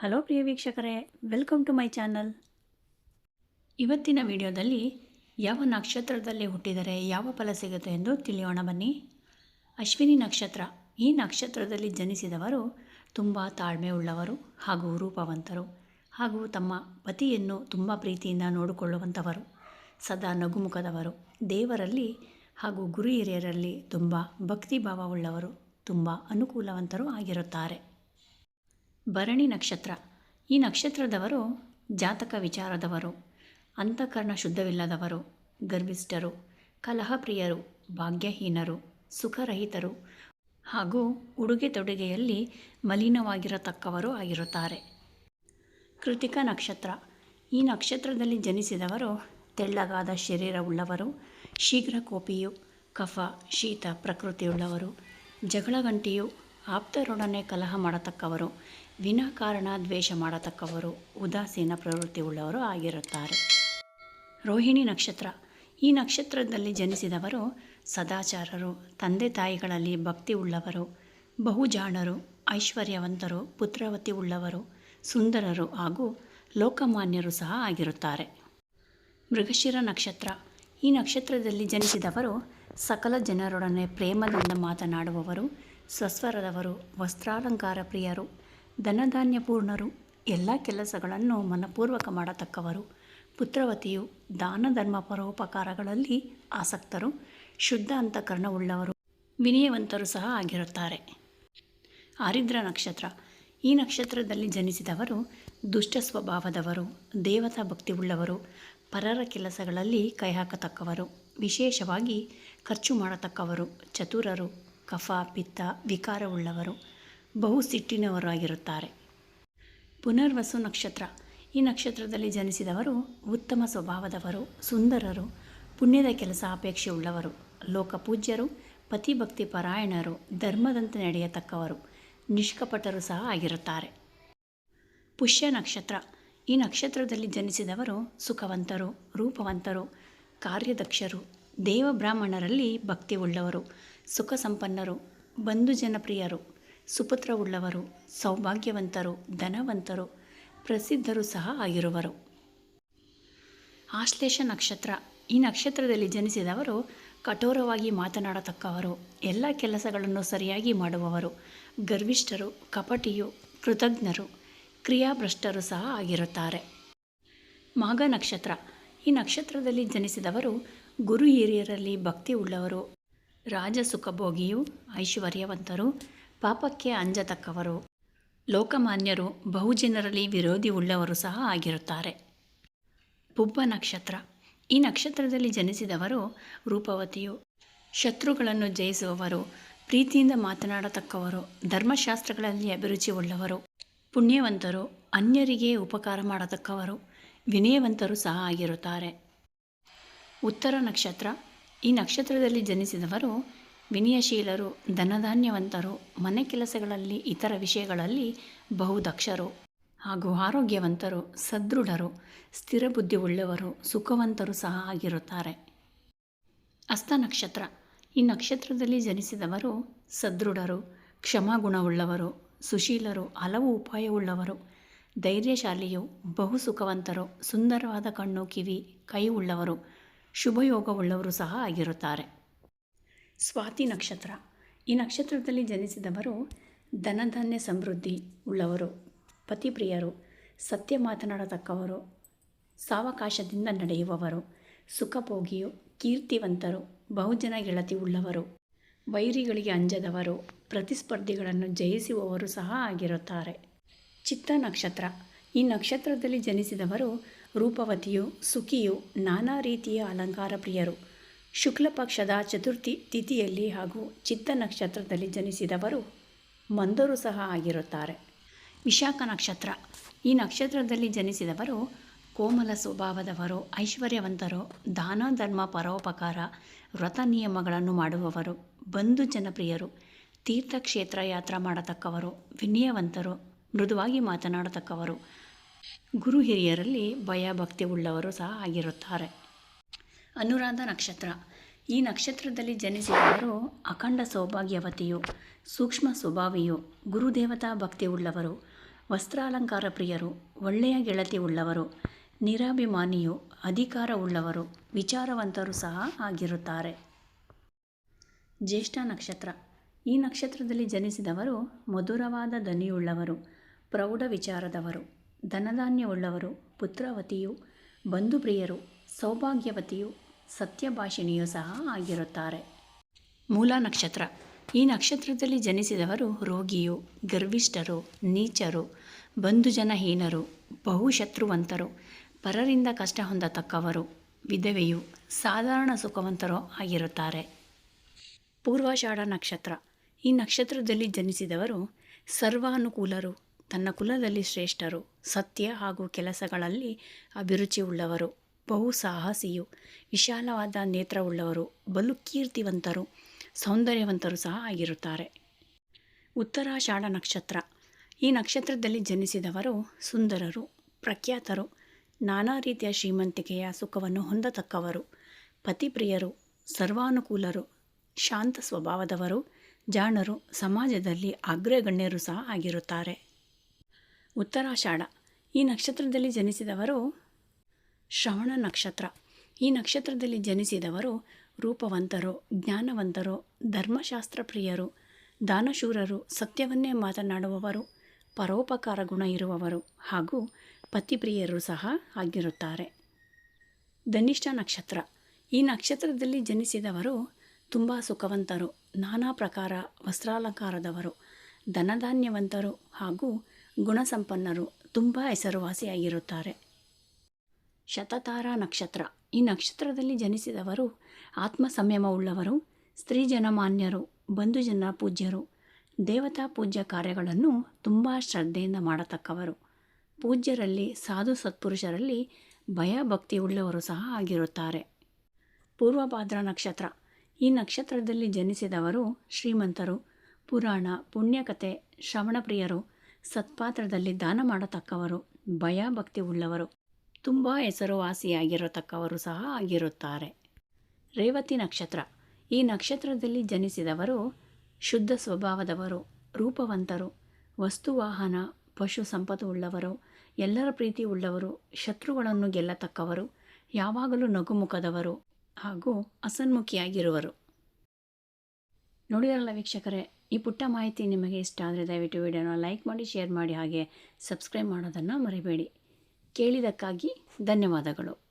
Hello ಪ್ರಿಯ ವೀಕ್ಷಕರೇ, welcome to my channel. ಇವತ್ತಿನ ವಿಡಿಯೋದಲ್ಲಿ ಯಾವ ನಕ್ಷತ್ರದಲ್ಲಿ ಹುಟ್ಟಿದರೆ ಯಾವ ಫಲ ಸಿಗುತ್ತೆ ಎಂದು ತಿಳಿಯೋಣ ಬನ್ನಿ. ಅಶ್ವಿನಿ ನಕ್ಷತ್ರ. ಈ ನಕ್ಷತ್ರದಲ್ಲಿ ಜನಿಸಿದವರು ತುಂಬ ತಾಳ್ಮೆ ಉಳ್ಳವರು ಹಾಗೂ ರೂಪವಂತರು ಹಾಗೂ ತಮ್ಮ ಪತಿಯನ್ನು ತುಂಬ ಪ್ರೀತಿಯಿಂದ ನೋಡಿಕೊಳ್ಳುವಂಥವರು, ಸದಾ ನಗುಮುಖದವರು, ದೇವರಲ್ಲಿ ಹಾಗೂ ಗುರು ಹಿರಿಯರಲ್ಲಿ ತುಂಬ ಭಕ್ತಿಭಾವವುಳ್ಳವರು, ತುಂಬ ಅನುಕೂಲವಂತರು ಆಗಿರುತ್ತಾರೆ. ಭರಣಿ ನಕ್ಷತ್ರ. ಈ ನಕ್ಷತ್ರದವರು ಜಾತಕ ವಿಚಾರದವರು, ಅಂತಃಕರಣ ಶುದ್ಧವಿಲ್ಲದವರು, ಗರ್ವಿಷ್ಠರು, ಕಲಹಪ್ರಿಯರು, ಭಾಗ್ಯಹೀನರು, ಸುಖರಹಿತರು ಹಾಗೂ ಉಡುಗೆ ತೊಡುಗೆಯಲ್ಲಿ ಮಲಿನವಾಗಿರತಕ್ಕವರು ಆಗಿರುತ್ತಾರೆ. ಕೃತಿಕ ನಕ್ಷತ್ರ. ಈ ನಕ್ಷತ್ರದಲ್ಲಿ ಜನಿಸಿದವರು ತೆಳ್ಳಗಾದ ಶರೀರವುಳ್ಳವರು, ಶೀಘ್ರ ಕೋಪಿಯು, ಕಫ ಶೀತ ಪ್ರಕೃತಿಯುಳ್ಳವರು, ಜಗಳಗಂಟಿಯು, ಆಪ್ತರೊಡನೆ ಕಲಹ ಮಾಡತಕ್ಕವರು, ವಿನಾಕಾರಣ ದ್ವೇಷ ಮಾಡತಕ್ಕವರು, ಉದಾಸೀನ ಪ್ರವೃತ್ತಿ ಉಳ್ಳವರು ಆಗಿರುತ್ತಾರೆ. ರೋಹಿಣಿ ನಕ್ಷತ್ರ. ಈ ನಕ್ಷತ್ರದಲ್ಲಿ ಜನಿಸಿದವರು ಸದಾಚಾರರು, ತಂದೆ ತಾಯಿಗಳಲ್ಲಿ ಭಕ್ತಿ ಉಳ್ಳವರು, ಬಹುಜಾಣರು, ಐಶ್ವರ್ಯವಂತರು, ಪುತ್ರವತಿ ಉಳ್ಳವರು, ಸುಂದರರು ಹಾಗೂ ಲೋಕಮಾನ್ಯರು ಸಹ ಆಗಿರುತ್ತಾರೆ. ಮೃಗಶಿರ ನಕ್ಷತ್ರ. ಈ ನಕ್ಷತ್ರದಲ್ಲಿ ಜನಿಸಿದವರು ಸಕಲ ಜನರೊಡನೆ ಪ್ರೇಮದಿಂದ ಮಾತನಾಡುವವರು, ಸ್ವಸ್ವರದವರು, ವಸ್ತ್ರಾಲಂಕಾರ ಪ್ರಿಯರು, ಧನಧಾನ್ಯ ಪೂರ್ಣರು, ಎಲ್ಲ ಕೆಲಸಗಳನ್ನು ಮನಪೂರ್ವಕ ಮಾಡತಕ್ಕವರು, ಪುತ್ರವತಿಯು, ದಾನ ಧರ್ಮ ಪರೋಪಕಾರಗಳಲ್ಲಿ ಆಸಕ್ತರು, ಶುದ್ಧ ಅಂತಃಕರಣವುಳ್ಳವರು, ವಿನಯವಂತರು ಸಹ ಆಗಿರುತ್ತಾರೆ. ಆರಿದ್ರ ನಕ್ಷತ್ರ. ಈ ನಕ್ಷತ್ರದಲ್ಲಿ ಜನಿಸಿದವರು ದುಷ್ಟ ಸ್ವಭಾವದವರು, ದೇವತಾ ಭಕ್ತಿ ಉಳ್ಳವರು, ಪರರ ಕೆಲಸಗಳಲ್ಲಿ ಕೈಹಾಕತಕ್ಕವರು, ವಿಶೇಷವಾಗಿ ಖರ್ಚು ಮಾಡತಕ್ಕವರು, ಚತುರರು, ಕಫ ಪಿತ್ತ ವಿಕಾರವುಳ್ಳವರು, ಬಹು ಸಿಟ್ಟಿನವರು ಆಗಿರುತ್ತಾರೆ. ಪುನರ್ವಸು ನಕ್ಷತ್ರ. ಈ ನಕ್ಷತ್ರದಲ್ಲಿ ಜನಿಸಿದವರು ಉತ್ತಮ ಸ್ವಭಾವದವರು, ಸುಂದರರು, ಪುಣ್ಯದ ಕೆಲಸ ಅಪೇಕ್ಷೆ ಉಳ್ಳವರು, ಲೋಕಪೂಜ್ಯರು, ಪತಿಭಕ್ತಿ ಪರಾಯಣರು, ಧರ್ಮದಂತೆ ನಡೆಯತಕ್ಕವರು, ನಿಷ್ಕಪಟರು ಸಹ ಆಗಿರುತ್ತಾರೆ. ಪುಷ್ಯ ನಕ್ಷತ್ರ. ಈ ನಕ್ಷತ್ರದಲ್ಲಿ ಜನಿಸಿದವರು ಸುಖವಂತರು, ರೂಪವಂತರು, ಕಾರ್ಯದಕ್ಷರು, ದೇವಬ್ರಾಹ್ಮಣರಲ್ಲಿ ಭಕ್ತಿ ಉಳ್ಳವರು, ಸುಖ ಸಂಪನ್ನರು, ಬಂಧು ಜನಪ್ರಿಯರು, ಸುಪುತ್ರವುಳ್ಳವರು, ಸೌಭಾಗ್ಯವಂತರು, ಧನವಂತರು, ಪ್ರಸಿದ್ಧರು ಸಹ ಆಗಿರುವರು. ಆಶ್ಲೇಷ ನಕ್ಷತ್ರ. ಈ ನಕ್ಷತ್ರದಲ್ಲಿ ಜನಿಸಿದವರು ಕಠೋರವಾಗಿ ಮಾತನಾಡತಕ್ಕವರು, ಎಲ್ಲ ಕೆಲಸಗಳನ್ನು ಸರಿಯಾಗಿ ಮಾಡುವವರು, ಗರ್ವಿಷ್ಠರು, ಕಪಟಿಯು, ಕೃತಜ್ಞರು, ಕ್ರಿಯಾಭ್ರಷ್ಟರು ಸಹ ಆಗಿರುತ್ತಾರೆ. ಮಾಘ ನಕ್ಷತ್ರ. ಈ ನಕ್ಷತ್ರದಲ್ಲಿ ಜನಿಸಿದವರು ಗುರು ಹಿರಿಯರಲ್ಲಿ ಭಕ್ತಿ ಉಳ್ಳವರು, ರಾಜಸುಖಭೋಗಿಯು, ಐಶ್ವರ್ಯವಂತರು, ಪಾಪಕ್ಕೆ ಅಂಜತಕ್ಕವರು, ಲೋಕಮಾನ್ಯರು, ಬಹುಜನರಲ್ಲಿ ವಿರೋಧಿ ಉಳ್ಳವರು ಸಹ ಆಗಿರುತ್ತಾರೆ. ಪುಬ್ಬ ನಕ್ಷತ್ರ. ಈ ನಕ್ಷತ್ರದಲ್ಲಿ ಜನಿಸಿದವರು ರೂಪವತಿಯು, ಶತ್ರುಗಳನ್ನು ಜಯಿಸುವವರು, ಪ್ರೀತಿಯಿಂದ ಮಾತನಾಡತಕ್ಕವರು, ಧರ್ಮಶಾಸ್ತ್ರಗಳಲ್ಲಿ ಅಭಿರುಚಿ ಉಳ್ಳವರು, ಪುಣ್ಯವಂತರು, ಅನ್ಯರಿಗೆ ಉಪಕಾರ ಮಾಡತಕ್ಕವರು, ವಿನಯವಂತರು ಸಹ ಆಗಿರುತ್ತಾರೆ. ಉತ್ತರ ನಕ್ಷತ್ರ. ಈ ನಕ್ಷತ್ರದಲ್ಲಿ ಜನಿಸಿದವರು ವಿನಯಶೀಲರು, ಧನಧಾನ್ಯವಂತರು, ಮನೆ ಕೆಲಸಗಳಲ್ಲಿ ಇತರ ವಿಷಯಗಳಲ್ಲಿ ಬಹುದಕ್ಷರು ಹಾಗೂ ಆರೋಗ್ಯವಂತರು, ಸದೃಢರು, ಸ್ಥಿರಬುದ್ಧಿ ಉಳ್ಳವರು, ಸುಖವಂತರು ಸಹ ಆಗಿರುತ್ತಾರೆ. ಹಸ್ತ ನಕ್ಷತ್ರ. ಈ ನಕ್ಷತ್ರದಲ್ಲಿ ಜನಿಸಿದವರು ಸದೃಢರು, ಕ್ಷಮಾಗುಣವುಳ್ಳವರು, ಸುಶೀಲರು, ಹಲವು ಉಪಾಯವುಳ್ಳವರು, ಧೈರ್ಯಶಾಲಿಯು, ಬಹು ಸುಖವಂತರು, ಸುಂದರವಾದ ಕಣ್ಣು ಕಿವಿ ಕೈ ಉಳ್ಳವರು, ಶುಭಯೋಗವುಳ್ಳವರು ಸಹ ಆಗಿರುತ್ತಾರೆ. ಸ್ವಾತಿ ನಕ್ಷತ್ರ. ಈ ನಕ್ಷತ್ರದಲ್ಲಿ ಜನಿಸಿದವರು ಧನಧಾನ್ಯ ಸಮೃದ್ಧಿ ಉಳ್ಳವರು, ಪತಿಪ್ರಿಯರು, ಸತ್ಯ ಮಾತನಾಡತಕ್ಕವರು, ಸಾವಕಾಶದಿಂದ ನಡೆಯುವವರು, ಸುಖಭೋಗಿಯು, ಕೀರ್ತಿವಂತರು, ಬಹುಜನ ಗೆಳತಿ ಉಳ್ಳವರು, ವೈರಿಗಳಿಗೆ ಅಂಜದವರು, ಪ್ರತಿಸ್ಪರ್ಧಿಗಳನ್ನು ಜಯಿಸುವವರು ಸಹ ಆಗಿರುತ್ತಾರೆ. ಚಿತ್ತ ನಕ್ಷತ್ರ. ಈ ನಕ್ಷತ್ರದಲ್ಲಿ ಜನಿಸಿದವರು ರೂಪವತಿಯು, ಸುಖಿಯು, ನಾನಾ ರೀತಿಯ ಅಲಂಕಾರ ಪ್ರಿಯರು, ಶುಕ್ಲ ಪಕ್ಷದ ಚತುರ್ಥಿ ತಿಥಿಯಲ್ಲಿ ಹಾಗೂ ಚಿತ್ತ ನಕ್ಷತ್ರದಲ್ಲಿ ಜನಿಸಿದವರು ಮಂದರು ಸಹ ಆಗಿರುತ್ತಾರೆ. ವಿಶಾಖ ನಕ್ಷತ್ರ. ಈ ನಕ್ಷತ್ರದಲ್ಲಿ ಜನಿಸಿದವರು ಕೋಮಲ ಸ್ವಭಾವದವರು, ಐಶ್ವರ್ಯವಂತರು, ದಾನ ಧರ್ಮ ಪರೋಪಕಾರ, ವ್ರತ ನಿಯಮಗಳನ್ನು ಮಾಡುವವರು, ಬಂಧು ಜನಪ್ರಿಯರು, ತೀರ್ಥಕ್ಷೇತ್ರ ಯಾತ್ರಾ ಮಾಡತಕ್ಕವರು, ವಿನಯವಂತರು, ಮೃದುವಾಗಿ ಮಾತನಾಡತಕ್ಕವರು, ಗುರು ಹಿರಿಯರಲ್ಲಿ ಭಯಭಕ್ತಿ ಉಳ್ಳವರು ಸಹ ಆಗಿರುತ್ತಾರೆ. ಅನುರಾಧ ನಕ್ಷತ್ರ. ಈ ನಕ್ಷತ್ರದಲ್ಲಿ ಜನಿಸಿದವರು ಅಖಂಡ ಸೌಭಾಗ್ಯವತಿಯು, ಸೂಕ್ಷ್ಮ ಸ್ವಭಾವಿಯು, ಗುರುದೇವತಾ ಭಕ್ತಿ ಉಳ್ಳವರು, ವಸ್ತ್ರಾಲಂಕಾರ ಪ್ರಿಯರು, ಒಳ್ಳೆಯ ಗೆಳತಿ ಉಳ್ಳವರು, ನಿರಾಭಿಮಾನಿಯು, ಅಧಿಕಾರ ಉಳ್ಳವರು, ವಿಚಾರವಂತರು ಸಹ ಆಗಿರುತ್ತಾರೆ. ಜ್ಯೇಷ್ಠ ನಕ್ಷತ್ರ. ಈ ನಕ್ಷತ್ರದಲ್ಲಿ ಜನಿಸಿದವರು ಮಧುರವಾದ ಧ್ವನಿಯುಳ್ಳವರು, ಪ್ರೌಢ ವಿಚಾರದವರು, ಧನಧಾನ್ಯವುಳ್ಳವರು, ಪುತ್ರವತಿಯು, ಬಂಧುಪ್ರಿಯರು, ಸೌಭಾಗ್ಯವತಿಯು, ಸತ್ಯಭಾಷಿಣಿಯೂ ಸಹ ಆಗಿರುತ್ತಾರೆ. ಮೂಲ ನಕ್ಷತ್ರ. ಈ ನಕ್ಷತ್ರದಲ್ಲಿ ಜನಿಸಿದವರು ರೋಗಿಯು, ಗರ್ವಿಷ್ಠರು, ನೀಚರು, ಬಂಧುಜನಹೀನರು, ಬಹುಶತ್ರುವಂತರು, ಪರರಿಂದ ಕಷ್ಟ ಹೊಂದತಕ್ಕವರು, ವಿಧವೆಯು, ಸಾಧಾರಣ ಸುಖವಂತರು ಆಗಿರುತ್ತಾರೆ. ಪೂರ್ವಾಷಾಢ ನಕ್ಷತ್ರ. ಈ ನಕ್ಷತ್ರದಲ್ಲಿ ಜನಿಸಿದವರು ಸರ್ವಾನುಕೂಲರು, ತನ್ನ ಕುಲದಲ್ಲಿ ಶ್ರೇಷ್ಠರು, ಸತ್ಯ ಹಾಗೂ ಕೆಲಸಗಳಲ್ಲಿ ಅಭಿರುಚಿ ಉಳ್ಳವರು, ಬಹು ಸಾಹಸಿಯು, ವಿಶಾಲವಾದ ನೇತ್ರವುಳ್ಳವರು, ಬಲು ಕೀರ್ತಿವಂತರು, ಸೌಂದರ್ಯವಂತರು ಸಹ ಆಗಿರುತ್ತಾರೆ. ಉತ್ತರಾಷಾಢ ನಕ್ಷತ್ರ. ಈ ನಕ್ಷತ್ರದಲ್ಲಿ ಜನಿಸಿದವರು ಸುಂದರರು, ಪ್ರಖ್ಯಾತರು, ನಾನಾ ರೀತಿಯ ಶ್ರೀಮಂತಿಕೆಯ ಸುಖವನ್ನು ಹೊಂದತಕ್ಕವರು, ಪತಿಪ್ರಿಯರು, ಸರ್ವಾನುಕೂಲರು, ಶಾಂತ ಸ್ವಭಾವದವರು, ಜಾಣರು, ಸಮಾಜದಲ್ಲಿ ಅಗ್ರಗಣ್ಯರು ಸಹ ಆಗಿರುತ್ತಾರೆ. ಉತ್ತರಾಷಾಢ. ಈ ನಕ್ಷತ್ರದಲ್ಲಿ ಜನಿಸಿದವರು ಶ್ರವಣ ನಕ್ಷತ್ರ. ಈ ನಕ್ಷತ್ರದಲ್ಲಿ ಜನಿಸಿದವರು ರೂಪವಂತರು, ಜ್ಞಾನವಂತರು, ಧರ್ಮಶಾಸ್ತ್ರ ಪ್ರಿಯರು, ದಾನಶೂರರು, ಸತ್ಯವನ್ನೇ ಮಾತನಾಡುವವರು, ಪರೋಪಕಾರ ಗುಣ ಇರುವವರು ಹಾಗೂ ಪತಿಪ್ರಿಯರು ಸಹ ಆಗಿರುತ್ತಾರೆ. ಧನಿಷ್ಠ ನಕ್ಷತ್ರ. ಈ ನಕ್ಷತ್ರದಲ್ಲಿ ಜನಿಸಿದವರು ತುಂಬ ಸುಖವಂತರು, ನಾನಾ ಪ್ರಕಾರ ವಸ್ತ್ರಾಲಂಕಾರದವರು, ಧನಧಾನ್ಯವಂತರು ಹಾಗೂ ಗುಣಸಂಪನ್ನರು, ತುಂಬ ಹೆಸರುವಾಸಿಯಾಗಿರುತ್ತಾರೆ. ಶತತಾರ ನಕ್ಷತ್ರ. ಈ ನಕ್ಷತ್ರದಲ್ಲಿ ಜನಿಸಿದವರು ಆತ್ಮ ಸಂಯಮವುಳ್ಳವರು, ಸ್ತ್ರೀ ಜನಮಾನ್ಯರು, ಬಂಧುಜನ ಪೂಜ್ಯರು, ದೇವತಾ ಪೂಜ್ಯ ಕಾರ್ಯಗಳನ್ನು ತುಂಬ ಶ್ರದ್ಧೆಯಿಂದ ಮಾಡತಕ್ಕವರು, ಪೂಜ್ಯರಲ್ಲಿ, ಸಾಧು ಸತ್ಪುರುಷರಲ್ಲಿ ಭಯಭಕ್ತಿ ಉಳ್ಳವರು ಸಹ ಆಗಿರುತ್ತಾರೆ. ಪೂರ್ವಭಾದ್ರ ನಕ್ಷತ್ರ. ಈ ನಕ್ಷತ್ರದಲ್ಲಿ ಜನಿಸಿದವರು ಶ್ರೀಮಂತರು, ಪುರಾಣ, ಪುಣ್ಯಕಥೆ, ಶ್ರವಣಪ್ರಿಯರು, ಸತ್ಪಾತ್ರದಲ್ಲಿ ದಾನ ಮಾಡತಕ್ಕವರು, ಭಯಭಕ್ತಿ ಉಳ್ಳವರು, ತುಂಬ ಹೆಸರುವಾಸಿಯಾಗಿರತಕ್ಕವರು ಸಹ ಆಗಿರುತ್ತಾರೆ. ರೇವತಿ ನಕ್ಷತ್ರ. ಈ ನಕ್ಷತ್ರದಲ್ಲಿ ಜನಿಸಿದವರು ಶುದ್ಧ ಸ್ವಭಾವದವರು, ರೂಪವಂತರು, ವಸ್ತುವಾಹನ, ಪಶು ಸಂಪತ್ತು ಉಳ್ಳವರು, ಎಲ್ಲರ ಪ್ರೀತಿ ಉಳ್ಳವರು, ಶತ್ರುಗಳನ್ನು ಗೆಲ್ಲತಕ್ಕವರು, ಯಾವಾಗಲೂ ನಗುಮುಖದವರು ಹಾಗೂ ಹಸನ್ಮುಖಿಯಾಗಿರುವರು. ನೋಡಿದ್ರಲ್ಲ ವೀಕ್ಷಕರೇ, ಈ ಪುಟ್ಟ ಮಾಹಿತಿ ನಿಮಗೆ ಇಷ್ಟ ಆದರೆ ದಯವಿಟ್ಟು ವಿಡಿಯೋನ ಲೈಕ್ ಮಾಡಿ, ಶೇರ್ ಮಾಡಿ, ಹಾಗೆ ಸಬ್ಸ್ಕ್ರೈಬ್ ಮಾಡೋದನ್ನು ಮರಿಬೇಡಿ. ಕೇಳಿದ್ದಕ್ಕಾಗಿ ಧನ್ಯವಾದಗಳು.